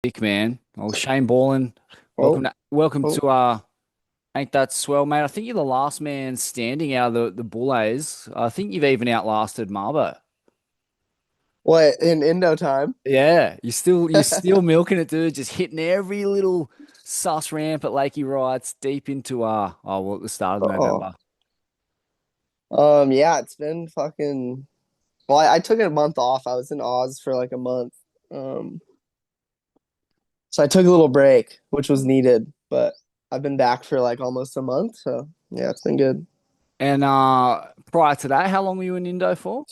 Dick man. Oh, Shane Borland. Welcome Oh, to welcome oh. to Ain't That Swell, mate. I think you're the last man standing out of the Bullays. I think you've even outlasted Marbo. What in Indo time? Yeah, you're still milking it, dude. Just hitting every little sus ramp at Lakey Rights deep into the start of Oh, November. yeah, it's been fucking. Well, I took a month off. I was in Oz for like a month. Um, so I took a little break, which was needed, but I've been back for like almost a month. So yeah, it's been good. And prior to that, how long were you in Indo for?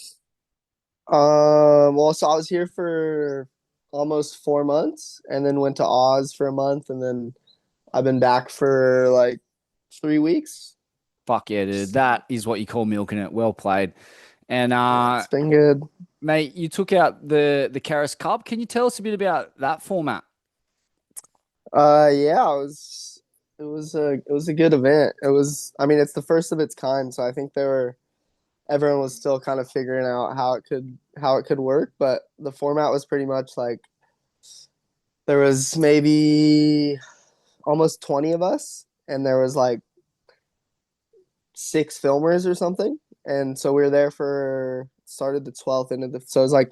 Well, so I was here for almost 4 months, and then went to Oz for a month, and then I've been back for like 3 weeks. Fuck yeah, dude. That is what you call milking it. Well played. And Yeah, it's been good. mate, you took out the Keris Cup. Can you tell us a bit about that format? Yeah, it was a good event. I mean, it's the first of its kind, so I think everyone was still kind of figuring out how it could work, but the format was pretty much like there was maybe almost 20 of us, and there was like six filmers or something. And so we were there for started the 12th into the so it was like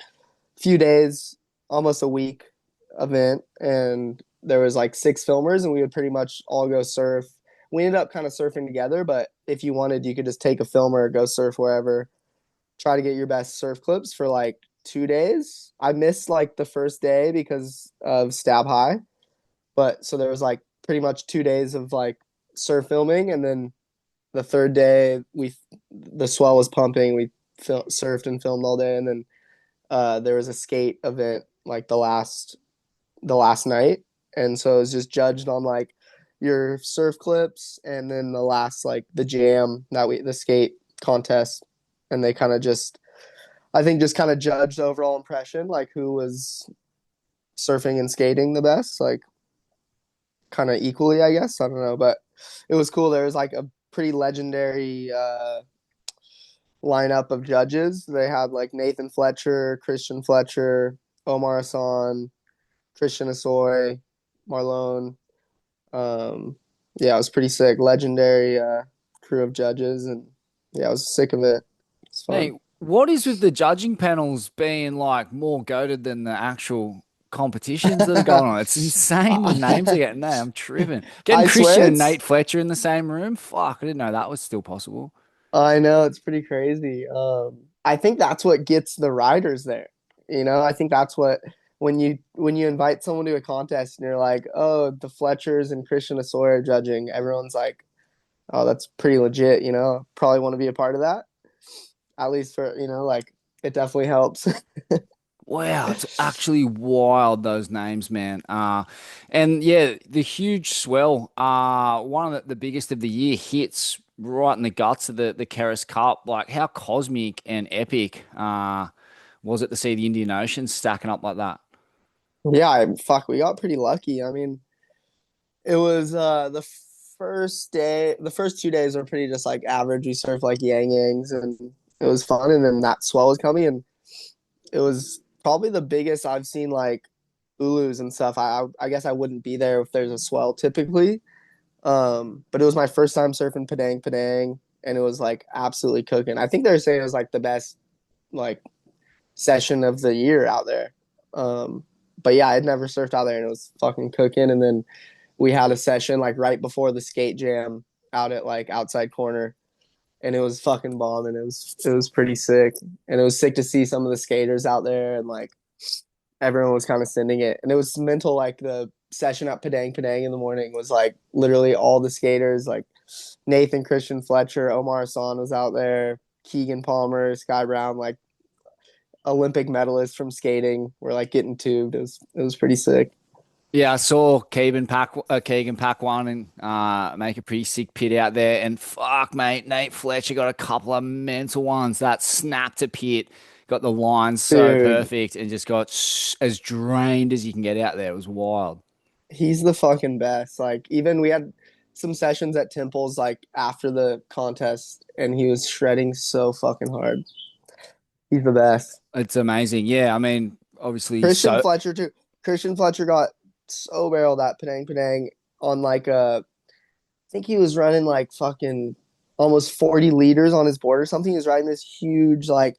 a few days, almost a week event, and there was like six filmers, and we would pretty much all go surf. We ended up kind of surfing together, but if you wanted, you could just take a filmer, go surf wherever, try to get your best surf clips for like 2 days. I missed like the first day because of Stab High, but so there was like pretty much 2 days of like surf filming, and then the third day the swell was pumping. We surfed and filmed all day, and then there was a skate event like the last night, and so it was just judged on like your surf clips, and then the last like the jam that we the skate contest, and they kind of just I think just kind of judged the overall impression, like who was surfing and skating the best, like kind of equally, I guess. I don't know, but it was cool. There was like a pretty legendary lineup of judges. They had like Nathan Fletcher, Christian Fletcher, Omar Hassan, Christian Hosoi, Marlone. Um, yeah, it was pretty sick. Legendary crew of judges, and yeah, I was sick of it. It's Mate, fun. what is with the judging panels being like more goated than the actual competitions that are going on? It's insane the names they're getting there. I'm tripping. Getting I Christian swear and it's. Nate Fletcher in the same room? Fuck, I didn't know that was still possible. I know it's pretty crazy. I think that's what gets the riders there. I think that's what when you invite someone to a contest and you're like, oh, the Fletchers and Christian Hosoi are judging. Everyone's like, oh, that's pretty legit. Probably want to be a part of that. At least for like it definitely helps. Wow, it's actually wild those names, man. And yeah, the huge swell, one of the biggest of the year hits right in the guts of the Keris Cup. Like how cosmic and epic was it to see the Indian Ocean stacking up like that? Yeah, fuck, we got pretty lucky. I mean, it was the first day, the first 2 days were pretty just like average. We surfed like yang yangs, and it was fun. And then that swell was coming, and it was probably the biggest I've seen like ulus and stuff. I guess I wouldn't be there if there's a swell typically. But it was my first time surfing Padang Padang, and it was like absolutely cooking. I think they're saying it was like the best like session of the year out there. Um, but yeah, I'd never surfed out there, and it was fucking cooking. And then we had a session like right before the skate jam out at like outside corner, and it was fucking bomb, and it was pretty sick. And it was sick to see some of the skaters out there, and like everyone was kind of sending it, and it was mental. Like the session at Padang Padang in the morning was like literally all the skaters, like Nathan Christian Fletcher, Omar Hassan was out there, Keegan Palmer, Sky Brown, like Olympic medalists from skating were like getting tubed. It was pretty sick. Yeah, I saw Keegan pack one and make a pretty sick pit out there. And fuck, mate, Nate Fletcher got a couple of mental ones that snapped a pit, got the lines so Dude, perfect, and just got as drained as you can get out there. It was wild. he's the fucking best. Like even we had some sessions at Temples like after the contest, and he was shredding so fucking hard. He's the best. It's amazing. Yeah, I mean, obviously, Christian so Fletcher too. Christian Fletcher got so barreled that Penang Penang on like I think he was running like fucking almost 40 liters on his board or something. He was riding this huge like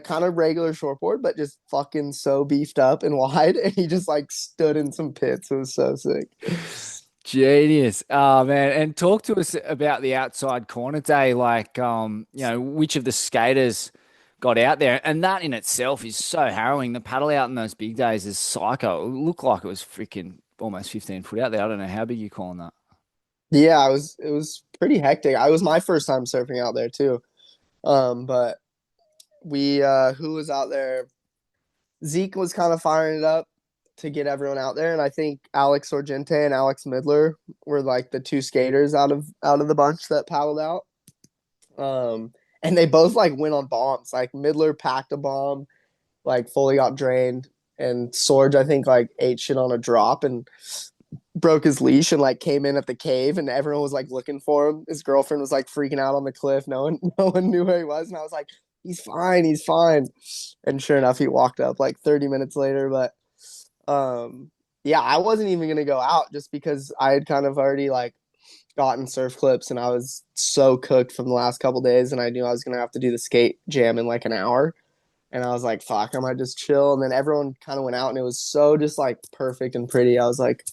kind of regular shortboard, but just fucking so beefed up and wide, and he just like stood in some pits. It was so sick. Genius. Oh man. And talk to us about the outside corner day, like which of the skaters got out there. And that in itself is so harrowing. The paddle out in those big days is psycho. It looked like it was freaking almost 15 foot out there. I don't know how big you calling that. Yeah, it was pretty hectic. I was my first time surfing out there too. But we who was out there? Zeke was kind of firing it up to get everyone out there, and I think Alex Sorgente and Alex Midler were like the two skaters out of the bunch that paddled out. And they both like went on bombs. Like Midler packed a bomb, like fully got drained, and Sorge I think like ate shit on a drop and broke his leash and like came in at the cave, and everyone was like looking for him. His girlfriend was like freaking out on the cliff. No one knew where he was, and I was like, he's fine, he's fine. And sure enough, he walked up like 30 minutes later. But yeah, I wasn't even gonna go out just because I had kind of already like gotten surf clips, and I was so cooked from the last couple days, and I knew I was gonna have to do the skate jam in like an hour. And I was like, fuck, I might just chill. And then everyone kind of went out, and it was so just like perfect and pretty. I was like,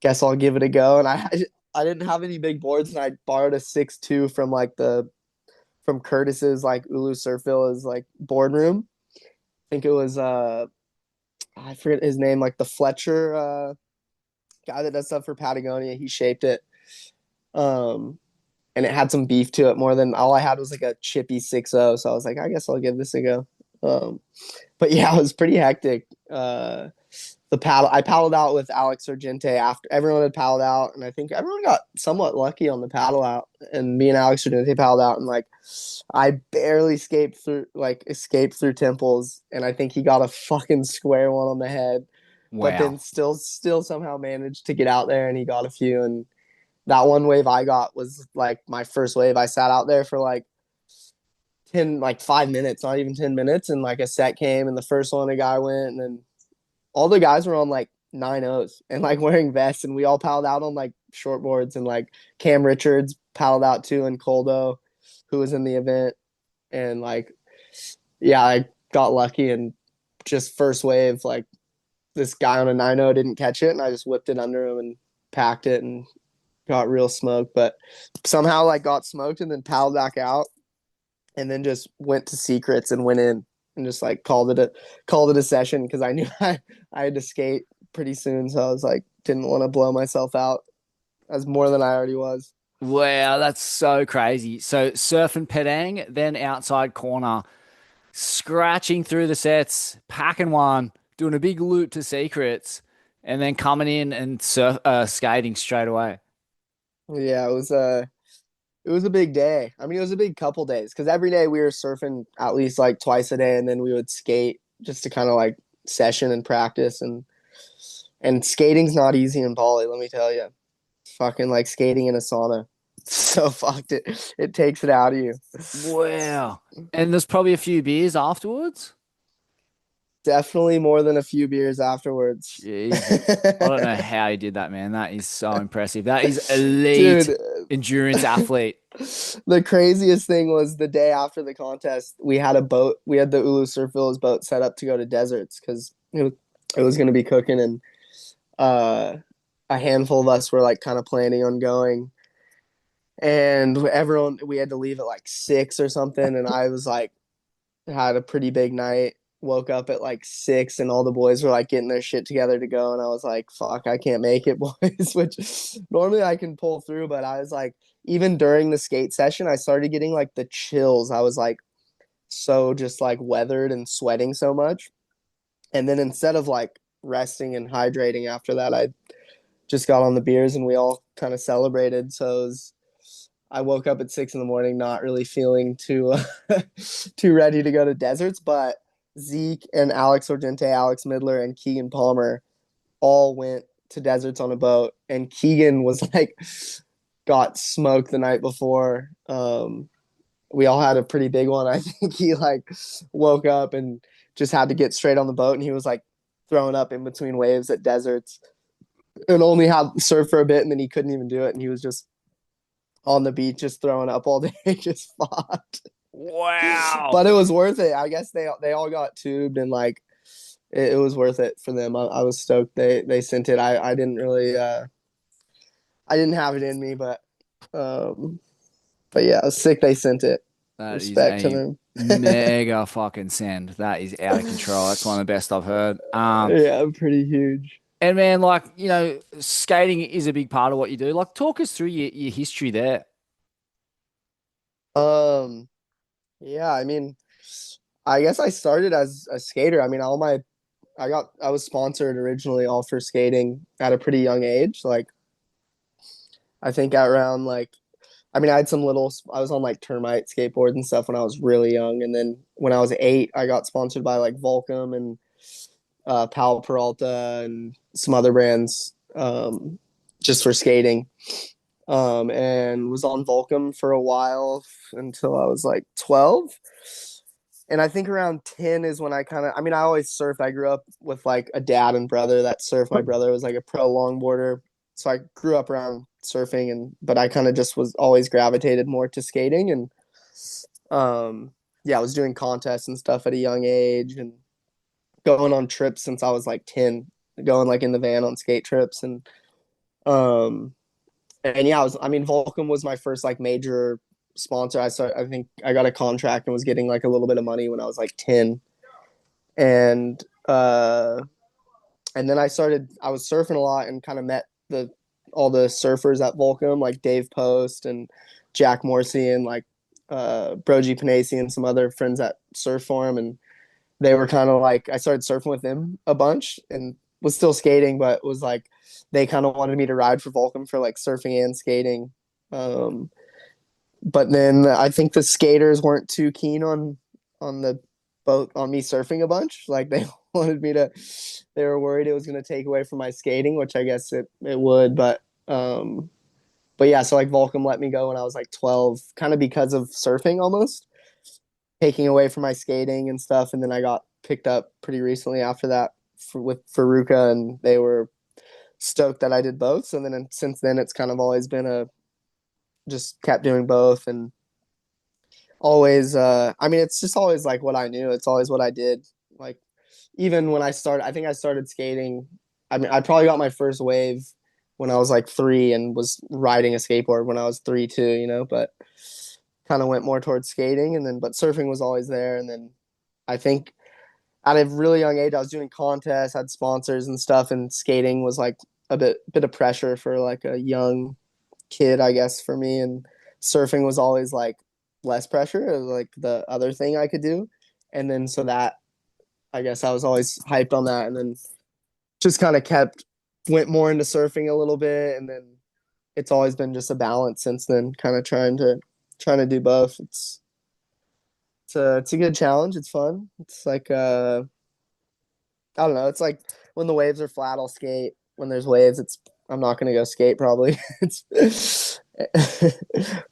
guess I'll give it a go. And I didn't have any big boards, and I borrowed a 6'2" from like from Curtis's like Ulu Surf Villa's like boardroom. I think it was I forget his name, like the Fletcher guy that does stuff for Patagonia. He shaped it. And it had some beef to it more than all I had was like a chippy 6.0. So I was like, I guess I'll give this a go. But yeah, it was pretty hectic. I paddled out with Alex Argente after everyone had paddled out, and I think everyone got somewhat lucky on the paddle out. And me and Alex Argente paddled out, and like I barely escaped through temples, and I think he got a fucking square one on the head, but Wow. then still somehow managed to get out there, and he got a few. And that one wave I got was like my first wave. I sat out there for like 5 minutes, not even 10 minutes, and like a set came, and the first one a guy went, and then all the guys were on like 9.0s and like wearing vests, and we all paddled out on like shortboards, and like Cam Richards paddled out too, and Coldo, who was in the event. And like, yeah, I got lucky, and just first wave, like this guy on a 9.0 didn't catch it, and I just whipped it under him and packed it and got real smoked. But somehow like got smoked and then paddled back out, and then just went to secrets and went in and just like called it a session because I knew I had to skate pretty soon. So I was like, didn't want to blow myself out as more than I already was. Wow, that's so crazy. So surfing Padang, then outside corner, scratching through the sets, packing one, doing a big loop to secrets, and then coming in and skating straight away. Yeah, it was a big day. I mean, it was a big couple days because every day we were surfing at least like twice a day, and then we would skate just to kind of like session and practice. And skating's not easy in Bali, let me tell you. Fucking like skating in a sauna. So fucked it. It takes it out of you. Wow. And there's probably a few beers afterwards. Definitely more than a few beers afterwards. Jesus. I don't know how he did that, man. That is so impressive. That is elite Dude, endurance athlete. the craziest thing was the day after the contest, we had a boat. We had the Ulu Surf Villas boat set up to go to deserts because it was going to be cooking, and uh, a handful of us were like kind of planning on going. And we had to leave at like 6 or something. And I was like, had a pretty big night. Woke up at like 6, and all the boys were like getting their shit together to go. And I was like, fuck, I can't make it, boys, which normally I can pull through. But I was like, even during the skate session, I started getting like the chills. I was like, so just like weathered and sweating so much. And then instead of like resting and hydrating after that, I just got on the beers, and we all kind of celebrated. I woke up at 6 in the morning, not really feeling too ready to go to deserts, but Zeke and Alex Orgente, Alex Midler, and Keegan Palmer all went to deserts on a boat, and Keegan was like got smoked the night before. We all had a pretty big one. I think he like woke up and just had to get straight on the boat, and he was like throwing up in between waves at deserts and only had surf for a bit, and then he couldn't even do it, and he was just on the beach just throwing up all day, just fought. Wow. But it was worth it. I guess they all got tubed and like it was worth it for them. I was stoked they sent it. I didn't really I didn't have it in me, um but yeah, it was sick they sent it. That is Respect to a them. mega fucking send. That is out of control. That's one of the best I've heard. Yeah, pretty huge. And man, like, skating is a big part of what you do. Like, talk us through your history there. Um yeah, I mean, I guess I started as a skater. I mean, I was sponsored originally all for skating at a pretty young age. Like I think at around like I mean, I was on like termite skateboards and stuff when I was really young. And then when I was 8, I got sponsored by like Volcom and Pal Peralta and some other brands just for skating. And was on Volcom for a while until I was like 12. And I think around 10 is when I mean, I always surfed. I grew up with like a dad and brother that surfed. My brother was like a pro longboarder. So I grew up around surfing but I kind of just was always gravitated more to skating and yeah, I was doing contests and stuff at a young age and going on trips since I was like 10, going like in the van on skate trips um and yeah, I mean Volcom was my first like major sponsor. I think I got a contract and was getting like a little bit of money when I was like 10. And and then I was surfing a lot and kind of met the all the surfers at Volcom, like Dave Post and Jack Morsey and like Brogy Panacea and some other friends at Surf Forum. And they were kind of like, I started surfing with them a bunch and was still skating, but was like, they kind of wanted me to ride for Volcom for like surfing and skating. Um, but then I think the skaters weren't too keen on the boat on me surfing a bunch. Like they wanted me to. They were worried it was going to take away from my skating, which I guess it would. But yeah, so like Volcom let me go when I was like 12, kind of because of surfing almost taking away from my skating and stuff. And then I got picked up pretty recently after that with Faruka, and they were stoked that I did both. So then since then, it's kind of always been just kept doing both and always I mean it's just always like what I knew. It's always what I did. Like even when I think I started skating. I mean I probably got my first wave when I was like 3 and was riding a skateboard when I was 3 too, but kind of went more towards skating and then but surfing was always there. And then I think at a really young age I was doing contests, had sponsors and stuff, and skating was like a bit of pressure for like a young kid, I guess, for me. And surfing was always like less pressure. It was like the other thing I could do. And then so that I guess I was always hyped on that, and then just kind of went more into surfing a little bit, and then it's always been just a balance since then, kind of trying to do both. It's a good challenge. It's fun. It's like I don't know. It's like when the waves are flat, I'll skate. When there's waves, I'm not gonna go skate probably. It's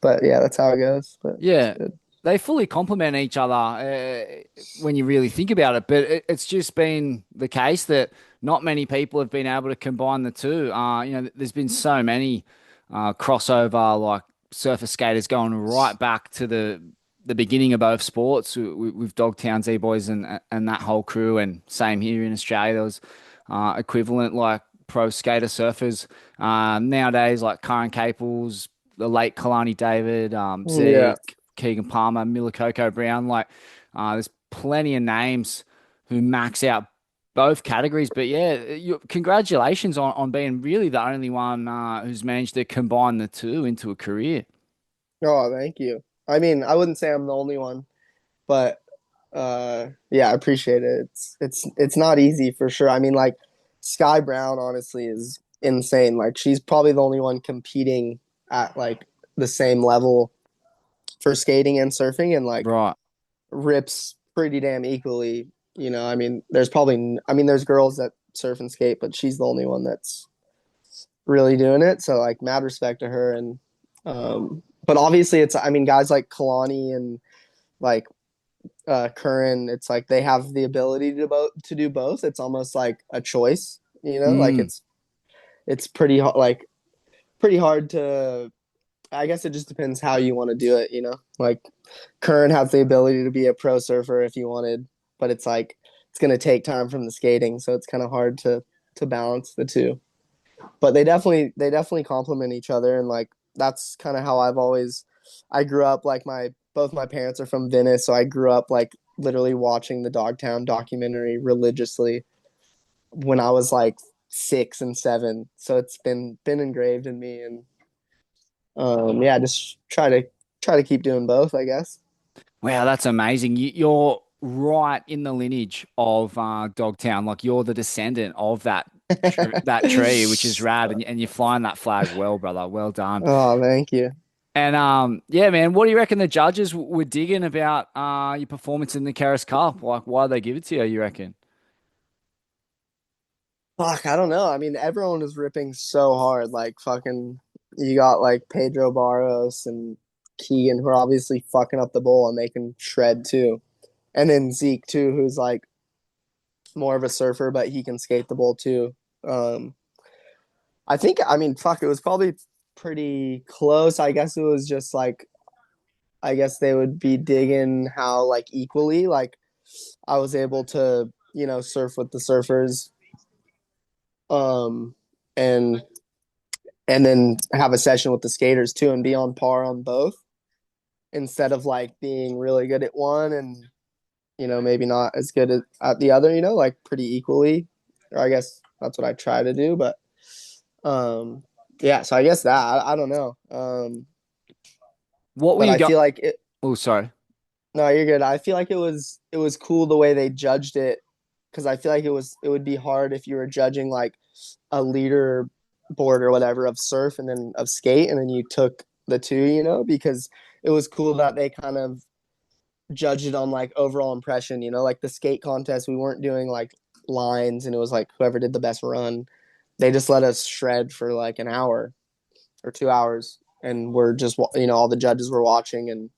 but yeah, that's how it goes. But it's Yeah, good. they fully complement each other when you really think about it. But it's just been the case that not many people have been able to combine the two. There's been so many crossover like surfer skaters going right back to the beginning of both sports with Dogtown Z Boys and that whole crew. And same here in Australia, there was equivalent like pro skater surfers nowadays like Karen Caples, the late Kalani David, Yeah. Zeke, Keegan Palmer, Miller Coco Brown. Like, there's plenty of names who max out both categories. But yeah, congratulations on being really the only one who's managed to combine the two into a career. Oh, thank you. I mean, I wouldn't say I'm the only one, but yeah, I appreciate it. It's not easy for sure. I mean, like Sky Brown honestly is insane. Like she's probably the only one competing at like the same level for skating and surfing and like Right. rips pretty damn equally. I mean, there's girls that surf and skate, but she's the only one that's really doing it. So like mad respect to her. And but obviously I mean guys like Kalani and like Curran, it's like they have the ability to do both. It's almost like a choice, like Mm. it's pretty hard to. I guess it just depends how you want to do it, Like Curran has the ability to be a pro surfer if you wanted, but it's like it's going to take time from the skating, so it's kind of hard to balance the two. But they definitely complement each other, and like that's kind of how I grew up. Like my both my parents are from Venice, so I grew up like literally watching the Dogtown documentary religiously when I was like 6 and 7. So it's been engraved in me, and yeah, just try to keep doing both, I guess. Wow, that's amazing. You're right in the lineage of Dogtown. Like you're the descendant of that tree, which is rad, and you're flying that flag well, brother. Well done. Oh, thank you. And yeah, man, what do you reckon the judges were digging about your performance in the Keris Cup? Like, why they give it to you? You reckon? Fuck, I don't know. I mean, everyone is ripping so hard. Like fucking, you got like Pedro Barros and Keegan who are obviously fucking up the bowl and they can shred too. And then Zeke too, who's like more of a surfer, but he can skate the bowl too. Um, I mean, fuck, it was probably pretty close. I guess it was just like, I guess they would be digging how like equally, like I was able to, surf with the surfers, um, and then have a session with the skaters too, and be on par on both instead of like being really good at one and maybe not as good at the other. Like pretty equally, or I guess that's what I try to do. But yeah, so I guess that I don't know. What were But you I go? feel like it. Oh, sorry. No, you're good. I feel like it was cool the way they judged it because I feel like it would be hard if you were judging like a leader board or whatever of surf and then of skate and then you took the two, because it was cool that they kind of judged it on like overall impression, like the skate contest, we weren't doing like lines and it was like whoever did the best run. They just let us shred for like an hour or 2 hours and we're just, all the judges were watching and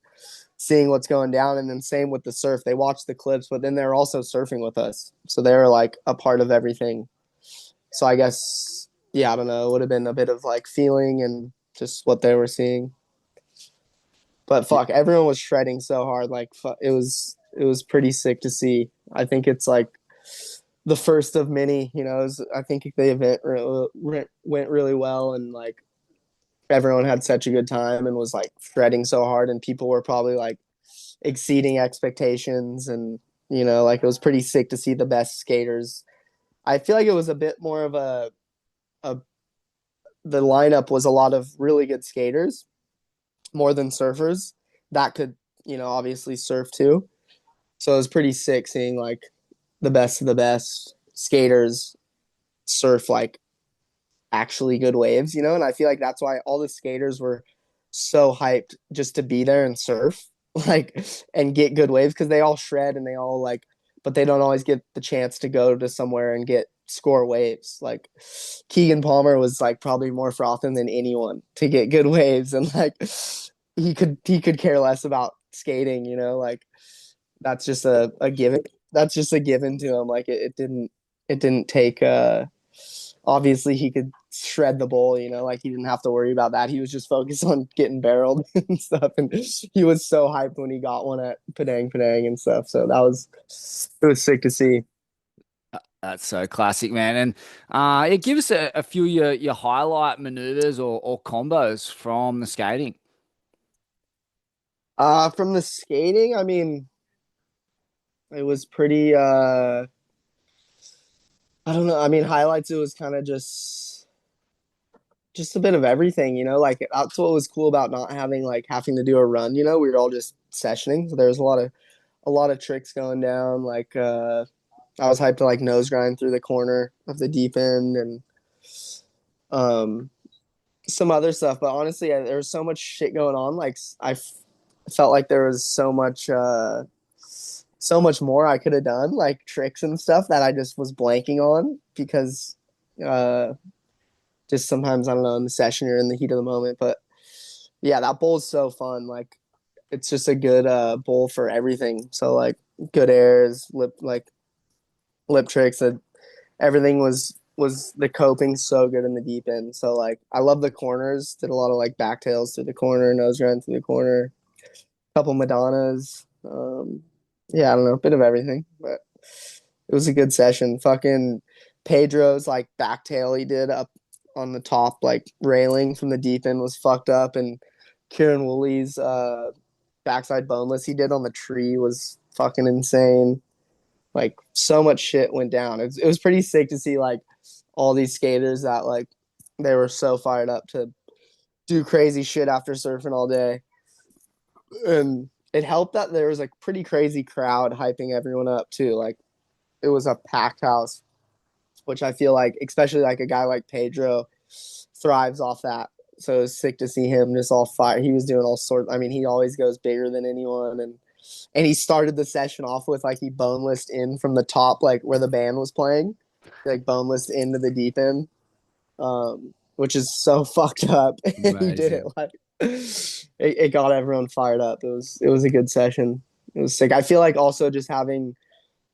seeing what's going down. And then same with the surf. They watched the clips, but then they're also surfing with us. So they were like a part of everything. So I guess, yeah, I don't know. It would have been a bit of like feeling and just what they were seeing. But fuck, everyone was shredding so hard. Like it was pretty sick to see. I think it's like the first of many. I think the event went really well, and like everyone had such a good time and was like shredding so hard, and people were probably like exceeding expectations, and like it was pretty sick to see the best skaters. I feel like it was a bit more of a the lineup was a lot of really good skaters more than surfers that could, obviously surf too. So it was pretty sick seeing like the best of the best skaters surf like actually good waves, and I feel like that's why all the skaters were so hyped just to be there and surf, like, and get good waves because they all shred and they all like, but they don't always get the chance to go to somewhere and get score waves. Like Keegan Palmer was like probably more frothing than anyone to get good waves, and like he could care less about skating, like that's just a given. That's just a given to him. Like it didn't take obviously he could shred the bowl, like he didn't have to worry about that. He was just focused on getting barreled and stuff. And he was so hyped when he got one at Padang Padang and stuff. So it was sick to see. That's so classic, man. And yeah, give us a few of your highlight maneuvers or combos from the skating. From the skating, I mean, it was pretty I don't know. I mean, highlights it was kind of just a bit of everything, like that's what was cool about not having to do a run, we were all just sessioning. So there was a lot of tricks going down. Like I was hyped to like nose grind through the corner of the deep end and um some other stuff. But honestly, there was so much shit going on. Like felt like there was so much more I could have done, like tricks and stuff that I just was blanking on because uh just sometimes I don't know in the session or in the heat of the moment. But yeah, that bowl is so fun. Like it's just a good bowl for everything. So like good airs, lip tricks, everything was the coping so good in the deep end. So like I love the corners. Did a lot of like backtails through the corner, nose run through the corner, couple Madonnas. Yeah, I don't know, a bit of everything, but it was a good session. Fucking Pedro's like backtail he did up on the top like railing from the deep end was fucked up, and Kieran Woolley's backside boneless he did on the tree was fucking insane. Like so much shit went down. It was pretty sick to see like all these skaters that like they were so fired up to do crazy shit after surfing all day. And it helped that there was like pretty crazy crowd hyping everyone up too. Like it was a packed house, which I feel like especially like a guy like Pedro thrives off that. So it was sick to see him just all fire. He was doing all sorts. I mean, he always goes bigger than anyone, and he started the session off with like he boneless in from the top, like where the band was playing, like boneless into the deep end, which is so fucked up. And he did it Amazing. like it got everyone fired up. It was a good session. It was sick. I feel like also just having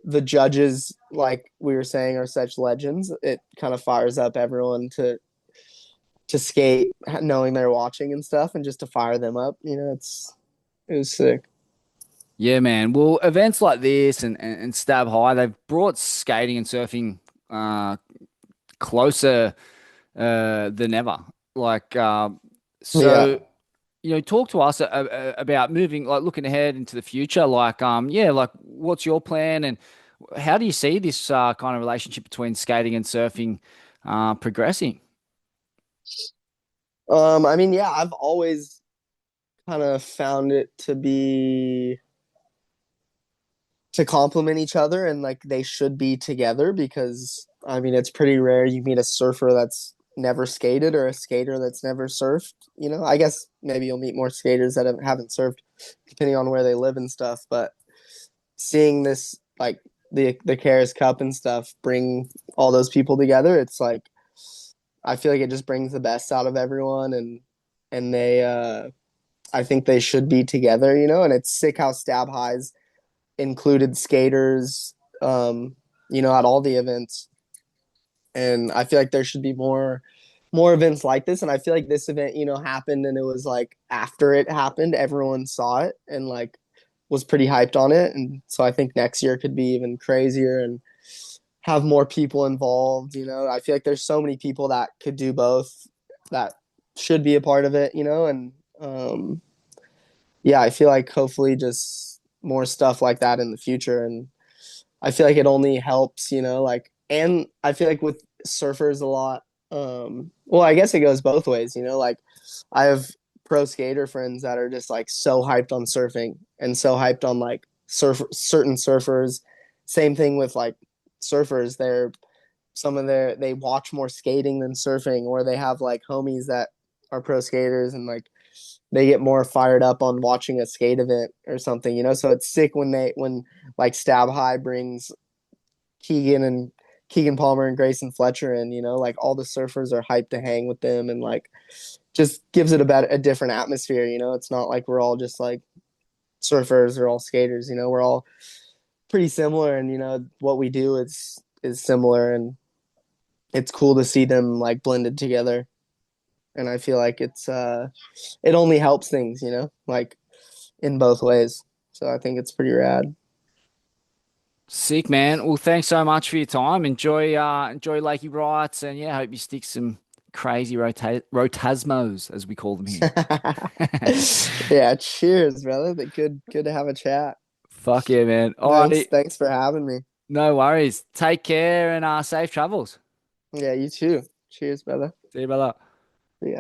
the judges, like we were saying, are such legends. It kind of fires up everyone to skate, knowing they're watching and stuff, and just to fire them up. It was sick. Yeah, man. Well, events like this and Stab High, they've brought skating and surfing closer than ever. Like, Yeah. so, talk to us about moving, like looking ahead into the future. Like, yeah, like what's your plan and how do you see this kind of relationship between skating and surfing progressing? I mean, yeah, I've always kind of found it to complement each other, and like they should be together because I mean it's pretty rare you meet a surfer that's never skated or a skater that's never surfed. I guess maybe you'll meet more skaters that haven't surfed depending on where they live and stuff. But seeing this like the Keris Cup and stuff bring all those people together, it's like I feel like it just brings the best out of everyone, and they I think they should be together, and it's sick how Stab Highs included skaters, at all the events. And I feel like there should be more events like this. And I feel like this event, happened and it was like after it happened, everyone saw it and like was pretty hyped on it. And so I think next year could be even crazier and have more people involved. I feel like there's so many people that could do both that should be a part of it, and yeah, I feel like hopefully just more stuff like that in the future. And I feel like it only helps, like, and I feel like with surfers a lot, well, I guess it goes both ways, like I have pro skater friends that are just like so hyped on surfing and so hyped on like certain surfers. Same thing with like surfers. They watch more skating than surfing, or they have like homies that are pro skaters and like they get more fired up on watching a skate event or something, So it's sick when like Stab High brings Keegan Palmer and Grayson Fletcher in, like all the surfers are hyped to hang with them and like just gives it a different atmosphere, It's not like we're all just like surfers or all skaters, We're all pretty similar and what we do is similar and it's cool to see them like blended together. And I feel like it only helps things, like in both ways. So I think it's pretty rad. Sick, man. Well, thanks so much for your time. Enjoy Lakey Rights, and yeah, hope you stick some crazy rotasmos, as we call them here. Yeah, cheers, brother. But good to have a chat. Fuck yeah, man. Thanks, Alrighty, thanks for having me. no worries. Take care and safe travels. Yeah, you too. Cheers, brother. See you, brother. Yeah.